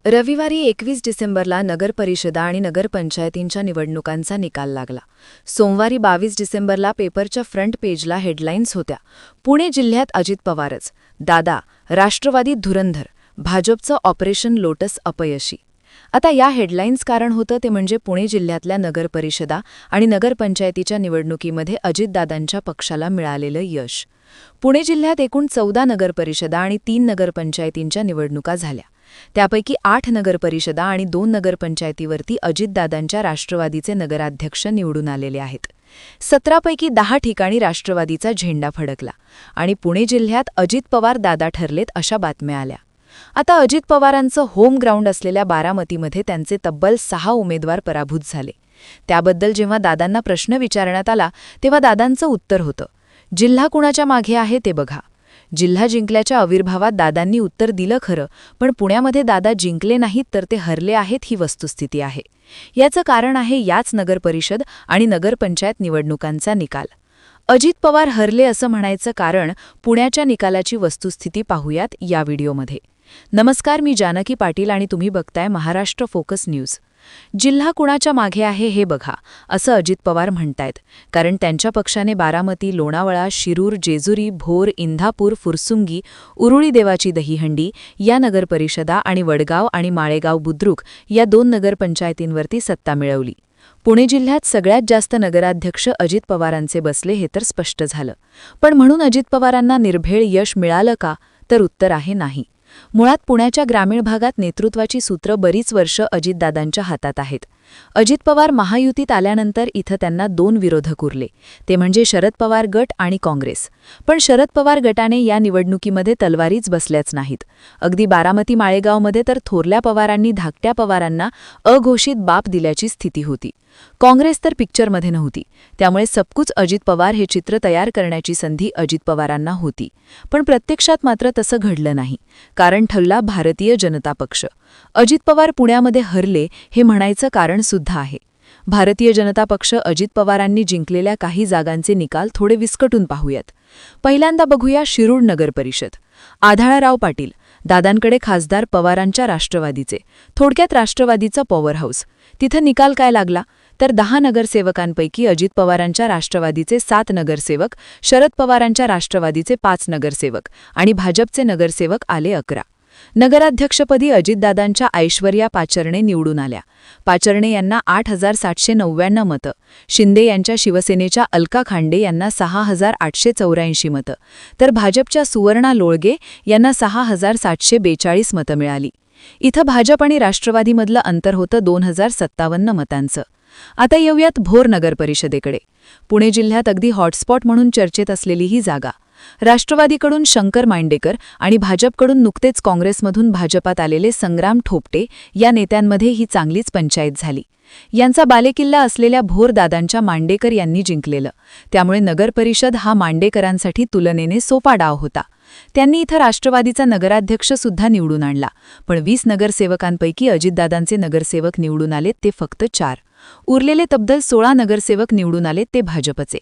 रविवारी 21 डिसेंबरला नगरपरिषदा आणि नगरपंचायतींच्या निवडणुकांचा निकाल लागला. सोमवारी 22 डिसेंबरला पेपरच्या फ्रंट पेजला हेडलाईन्स होत्या. पुणे जिल्ह्यात अजित पवारच, दादा, राष्ट्रवादी धुरंधर, भाजपचं ऑपरेशन लोटस अपयशी. आता या हेडलाईन्स कारण होतं ते म्हणजे पुणे जिल्ह्यातल्या नगरपरिषदा आणि नगरपंचायतीच्या निवडणुकीमध्ये अजितदादांच्या पक्षाला मिळालेलं यश. पुणे जिल्ह्यात एकूण 14 नगरपरिषदा आणि 3 नगरपंचायतींच्या निवडणुका झाल्या. त्यापैकी 8 नगरपरिषदा आणि 2 नगरपंचायतीवरती अजितदादांच्या राष्ट्रवादीचे नगराध्यक्ष निवडून आलेले आहेत. 17 पैकी 10 ठिकाणी राष्ट्रवादीचा झेंडा फडकला आणि पुणे जिल्ह्यात अजित पवार दादा ठरलेत अशा बातम्या आल्या. आता अजित पवारांचं होम ग्राउंड असलेल्या बारामतीमध्ये त्यांचे तब्बल 6 उमेदवार पराभूत झाले. त्याबद्दल जेव्हा दादांना प्रश्न विचारण्यात आला तेव्हा दादांचं उत्तर होतं, जिल्हा कुणाच्या मागे आहे ते बघा. जिल्हा जिंकल्याच्या आविर्भावात दादांनी उत्तर दिलं खरं, पण पुण्यामध्ये दादा जिंकले नाहीत तर ते हरले आहेत ही वस्तुस्थिती आहे. याचं कारण आहे याच नगरपरिषद आणि नगरपंचायत निवडणुकांचा निकाल. अजित पवार हरले असं म्हणायचं कारण पुण्याच्या निकालाची वस्तुस्थिती पाहूयात या व्हिडिओमध्ये. नमस्कार, मी जानकी पाटील आणि तुम्ही बघताय महाराष्ट्र फोकस न्यूज. जिल्हा कुणाच्या मागे आहे हे बघा, असं अजित पवार म्हणतायत, कारण त्यांच्या पक्षाने बारामती, लोणावळा, शिरूर, जेजुरी, भोर, इंदापूर, फुरसुंगी, उरुळी देवाची दहीहंडी या नगरपरिषदा आणि वडगाव आणि माळेगाव बुद्रुक या 2 नगरपंचायतींवरती सत्ता मिळवली. पुणे जिल्ह्यात सगळ्यात जास्त नगराध्यक्ष अजित पवारांचे बसले हे तर स्पष्ट झालं. पण म्हणून अजित पवारांना निर्भेळ यश मिळालं का, तर उत्तर आहे नाही. मुळात पुण्याच्या ग्रामीण भागात नेतृत्वाची सूत्र बरीच वर्ष अजितदादांच्या हातात आहेत. अजित पवार महायुतीत आल्यानंतर इथं त्यांना 2 विरोधक उरले, ते म्हणजे शरद पवार गट आणि काँग्रेस. पण शरद पवार गटाने या निवडणुकीमध्ये तलवारीच बसल्याच नाहीत. अगदी बारामती माळेगावमध्ये तर थोरल्या पवारांनी धाकट्या पवारांना अघोषित बाप दिल्याची स्थिती होती. काँग्रेस तर पिक्चरमध्ये नव्हती. त्यामुळे सबकुच अजित पवार हे चित्र तयार करण्याची संधी अजित पवारांना होती. पण प्रत्यक्षात मात्र तसं घडलं नाही, कारण ठरला भारतीय जनता पक्ष. अजित पवार पुण्यामध्ये हरले हे म्हणायचं कारण सुद्धा आहे. भारतीय जनता पक्ष अजित पवारांनी जिंकलेल्या काही जागांचे निकाल थोडे विस्कटून पाहूयात. पहिल्यांदा बघूया शिरूर नगरपरिषद. आढळराव पाटील, दादांकडे खासदार पवारांच्या राष्ट्रवादीचे, थोडक्यात राष्ट्रवादीचा पॉवर हाऊस. तिथं निकाल काय लागला तर 10 नगरसेवकांपैकी अजित पवारांच्या राष्ट्रवादीचे 7 नगरसेवक, शरद पवारांच्या राष्ट्रवादीचे 5 नगरसेवक आणि भाजपचे नगरसेवक आले 11. नगराध्यक्षपदी अजितदादांच्या ऐश्वर्या पाचरणे निवडून आल्या. पाचरणे यांना 8,799 मतं, शिंदे यांच्या शिवसेनेच्या अलका खांडे यांना 6,884 मतं, तर भाजपच्या सुवर्णा लोळगे यांना 6,742 मतं मिळाली. इथं भाजप आणि राष्ट्रवादीमधलं अंतर होतं 2,057 मतांचं. आता येऊयात भोर नगरपरिषदेकडे. पुणे जिल्ह्यात अगदी हॉटस्पॉट म्हणून चर्चेत असलेली ही जागा. राष्ट्रवादीकडून शंकर मांडेकर आणि भाजपकडून नुकतेच काँग्रेसमधून भाजपात आलेले संग्राम ठोपटे या नेत्यांमध्ये ही चांगलीच पंचायत झाली. यांचा बालेकिल्ला असलेल्या भोर दादांच्या मांडेकर यांनी जिंकलेलं, त्यामुळे नगरपरिषद हा मांडेकरांसाठी तुलनेने सोपा डाव होता. त्यांनी इथं राष्ट्रवादीचा नगराध्यक्ष सुद्धा निवडून आणला. पण 20 नगरसेवकांपैकी अजितदादांचे नगरसेवक निवडून आलेत ते फक्त 4. उरलेले तब्दल 16 नगरसेवक निवडून आलेत ते भाजपचे.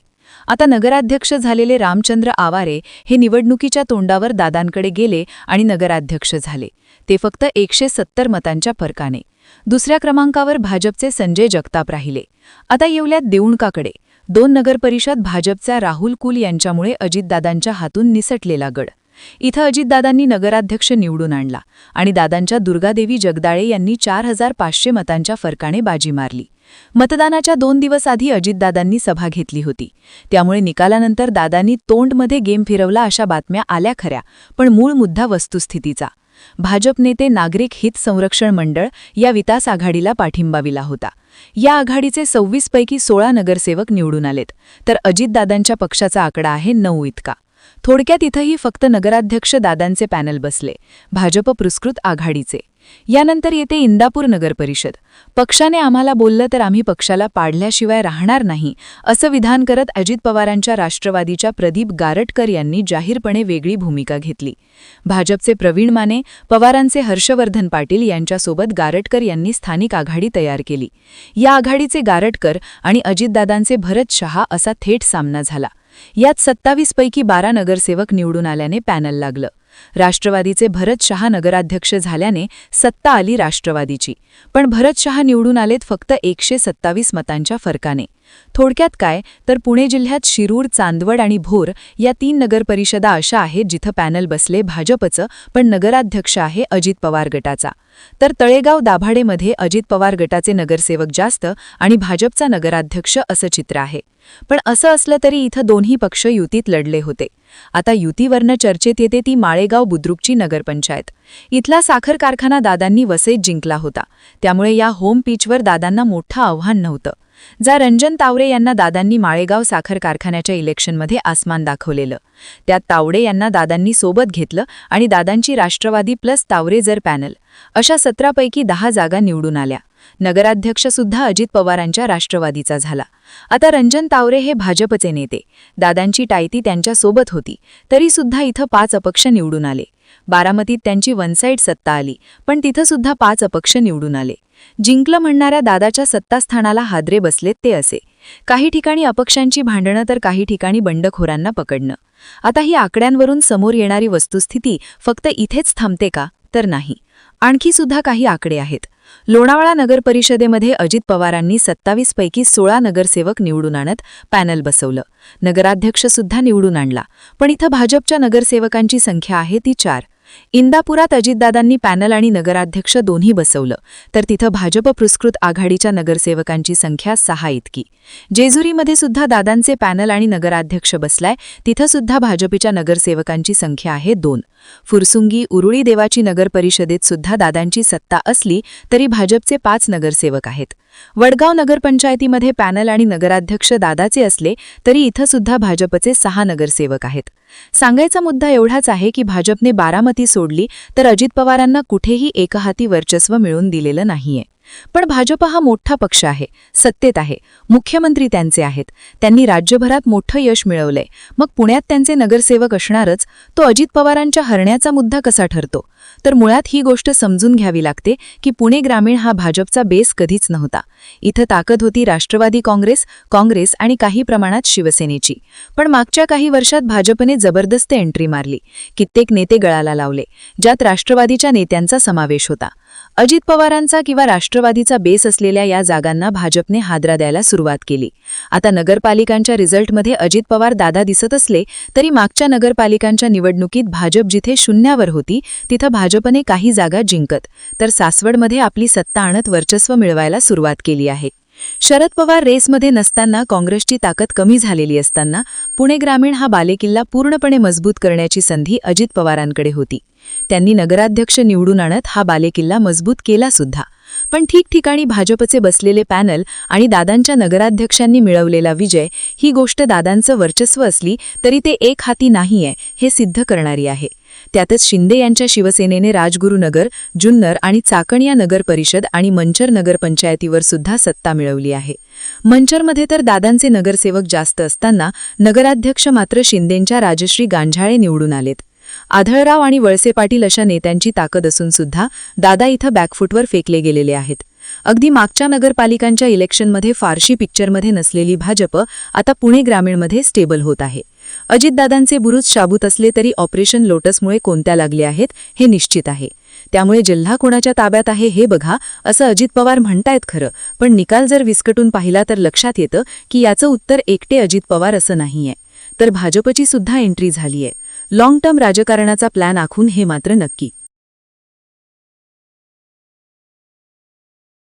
आता नगराध्यक्ष झालेले रामचंद्र आवारे हे निवडणुकीच्या तोंडावर दादांकडे गेले आणि नगराध्यक्ष झाले, ते फक्त 170 मतांच्या फरकाने. दुसऱ्या क्रमांकावर भाजपचे संजय जगताप राहिले. आता येऊल्यात देऊळकाकडे. 2 नगरपरिषद भाजपचा राहुल कुल यांच्यामुळे अजितदादांच्या हातून निसटलेला गड. इथं अजितदादांनी नगराध्यक्ष निवडून आणला आणि दादांच्या दुर्गादेवी जगदाळे यांनी 4,500 मतांच्या फरकाने बाजी मारली. मतदानाच्या 2 दिवस आधी अजितदादांनी सभा घेतली होती, त्यामुळे निकालानंतर दादांनी तोंडमध्ये गेम फिरवला अशा बातम्या आल्या खऱ्या, पण मूळ मुद्दा वस्तुस्थितीचा. भाजप नेते नागरिक हित संरक्षण मंडळ या विकास आघाडीला पाठिंबा दिला होता. या आघाडीचे 26 पैकी 16 नगरसेवक निवडून आलेत, तर अजितदादांच्या पक्षाचा आकडा आहे 9 इतका. थोडक्यात इथंही फक्त नगराध्यक्ष दादांचे पॅनल बसले, भाजप पुरस्कृत आघाडीचे. यानंतर येते इंदापूर नगरपरिषद. पक्षाने आम्हाला बोललं तर आम्ही पक्षाला पाडल्याशिवाय राहणार नाही, असं विधान करत अजित पवारांच्या राष्ट्रवादीच्या प्रदीप गारटकर यांनी जाहीरपणे वेगळी भूमिका घेतली. भाजपचे प्रवीण माने, पवारांचे हर्षवर्धन पाटील यांच्यासोबत गारटकर यांनी स्थानिक आघाडी तयार केली. या आघाडीचे गारटकर आणि अजितदादांचे भरत शहा असा थेट सामना झाला. यात 27 पैकी 12 नगरसेवक निवडून आल्याने पॅनल लागलं. राष्ट्रवादीचे भरत शहा नगराध्यक्ष झाल्याने सत्ता आली राष्ट्रवादीची. पण भरत शहा निवडून आलेत फक्त 127 मतांच्या फरकाने. थोडक्यात काय तर पुणे जिल्ह्यात शिरूर, चांदवड आणि भोर या 3 नगरपरिषदा अशा आहेत जिथं पॅनल बसले भाजपचं, पण नगराध्यक्ष आहे अजित पवार गटाचा. तर तळेगाव दाभाडेमध्ये अजित पवार गटाचे नगरसेवक जास्त आणि भाजपचा नगराध्यक्ष असं चित्र आहे. पण असं असलं तरी इथं दोन्ही पक्ष युतीत लढले होते. आता युतीवरनं चर्चेत येते ती माळेगाव बुद्रुकची नगरपंचायत. इथला साखर कारखाना दादांनी वसईत जिंकला होता, त्यामुळे या होम पिचवर दादांना मोठं आव्हान नव्हतं. जा रंजन तावरे यांना दादांनी माळेगाव साखर कारखान्याच्या इलेक्शनमध्ये आसमान दाखवलेलं. त्यात तावडे यांना दादांनी सोबत घेतलं आणि दादांची राष्ट्रवादी प्लस तावरे जर पॅनल अशा 17 पैकी 10 जागा निवडून आल्या. नगराध्यक्षसुद्धा अजित पवारांच्या राष्ट्रवादीचा झाला. आता रंजन तावरे हे भाजपचे नेते. दादांची टायती त्यांच्यासोबत होती, तरीसुद्धा इथं 5 अपक्ष निवडून आले. बारामतीत त्यांची वन साईड सत्ता आली, पण तिथंसुद्धा 5 अपक्ष निवडून आले. जिंकलं म्हणणाऱ्या दादाच्या सत्तास्थानाला हादरे बसलेत ते असे. काही ठिकाणी अपक्षांची भांडणं तर काही ठिकाणी बंडखोरांना पकडणं. आता ही आकड्यांवरून समोर येणारी वस्तुस्थिती फक्त इथेच थांबते का? तर नाही. आणखी सुद्धा काही आकडे आहेत. लोणावळा नगरपरिषदेमध्ये अजित पवारांनी 27 पैकी 16 नगरसेवक निवडून आणत पॅनल बसवलं. नगराध्यक्षसुद्धा निवडून आणला. पण इथं भाजपच्या नगरसेवकांची संख्या आहे ती 4. इंदापुरात अजितदादांनी पॅनल आणि नगराध्यक्ष दोन्ही बसवलं, तर तिथं भाजप पुरस्कृत आघाडीच्या नगरसेवकांची संख्या 6 इतकी. जेजुरीमध्ये सुद्धा दादांचे पॅनल आणि नगराध्यक्ष बसलाय, तिथं सुद्धा भाजपच्या नगरसेवकांची संख्या आहे 2. फुरसुंगी, उरुळी देवाची नगरपरिषदेत सुद्धा दादांची सत्ता असली तरी भाजपचे 5 नगरसेवक आहेत. वडगाव नगरपंचायतीमध्ये पॅनल आणि नगराध्यक्ष दादाचे असले तरी इथं सुद्धा भाजपचे 6 नगरसेवक आहेत. सांगायचा मुद्दा एवढाच आहे की भाजपने बारामती सोडली तर अजित पवारांना कुठेही एकहाती वर्चस्व मिळून दिलेलं नाहीये. पण भाजप हा मोठा पक्ष आहे, सत्तेत आहे, मुख्यमंत्री त्यांचे आहेत, त्यांनी राज्यभरात मोठं यश मिळवलंय. मग पुण्यात त्यांचे नगरसेवक असणारच. तो अजित पवारांच्या हरण्याचा मुद्दा कसा ठरतो? तर मुळात ही गोष्ट समजून घ्यावी लागते की पुणे ग्रामीण हा भाजपचा बेस कधीच नव्हता. इथं ताकद होती राष्ट्रवादी काँग्रेस आणि काही प्रमाणात शिवसेनेची. पण मागच्या काही वर्षात भाजपने जबरदस्त एंट्री मारली. कित्येक नेते गळाला लावले, ज्यात राष्ट्रवादीच्या नेत्यांचा समावेश होता. अजित पवारांचा किंवा राष्ट्रवादीचा बेस असलेल्या या जागांना भाजपने हादरा द्यायला सुरुवात केली. आता नगरपालिकांच्या रिझल्टमध्ये अजित पवार दादा दिसत असले तरी मागच्या नगरपालिकांच्या निवडणुकीत भाजप जिथे शून्यावर होती तिथं भाजपने काही जागा जिंकत तर सासवडमध्ये आपली सत्ता आणत वर्चस्व मिळवायला सुरुवात केली आहे. शरद पवार रेसमध्ये नसताना, काँग्रेसची ताकद कमी झालेली असताना पुणे ग्रामीण हा बालेकिल्ला पूर्णपणे मजबूत करण्याची संधी अजित पवारांकडे होती. त्यांनी नगराध्यक्ष निवडून आणत हा बालेकिल्ला मजबूत केला सुद्धा. पण ठिकठिकाणी भाजपचे बसलेले पॅनल आणि दादांच्या नगराध्यक्षांनी मिळवलेला विजय ही गोष्ट दादांचं वर्चस्व असली तरी ते एक हाती नाहीये हे सिद्ध करणारी आहे. त्यातच शिंदे यांच्या शिवसेनेने राजगुरुनगर, जुन्नर आणि चाकण या नगरपरिषद आणि मंचर नगरपंचायतीवर सुद्धा सत्ता मिळवली आहे. मंचरमध्ये तर दादांचे नगरसेवक जास्त असताना नगराध्यक्ष मात्र शिंदेंच्या राजश्री गांजाळे निवडून आलेत. आढळराव आणि वळसे पाटील अशा नेत्यांची ताकद असून सुद्धा दादा इथं बॅकफुटवर फेकले गेलेले आहेत. अगदी मागच्या नगरपालिकांच्या इलेक्शनमध्ये फारशी पिक्चरमध्ये नसलेली भाजप आता पुणे ग्रामीणमध्ये स्टेबल होत आहे. अजितदादांचे बुरुज शाबूत असले तरी ऑपरेशन लोटसमुळे कोणत्या लागले आहेत हे निश्चित आहे. त्यामुळे जिल्हा कोणाच्या ताब्यात आहे हे बघा असं अजित पवार म्हणतायत खरं, पण निकाल जर विस्कटून पाहिला तर लक्षात येतं की याचं उत्तर एकटे अजित पवार असं नाहीये, तर भाजपची सुद्धा एंट्री झालीये. लॉंग टर्म राजकारणाचा प्लॅन आखून हे मात्र नक्की.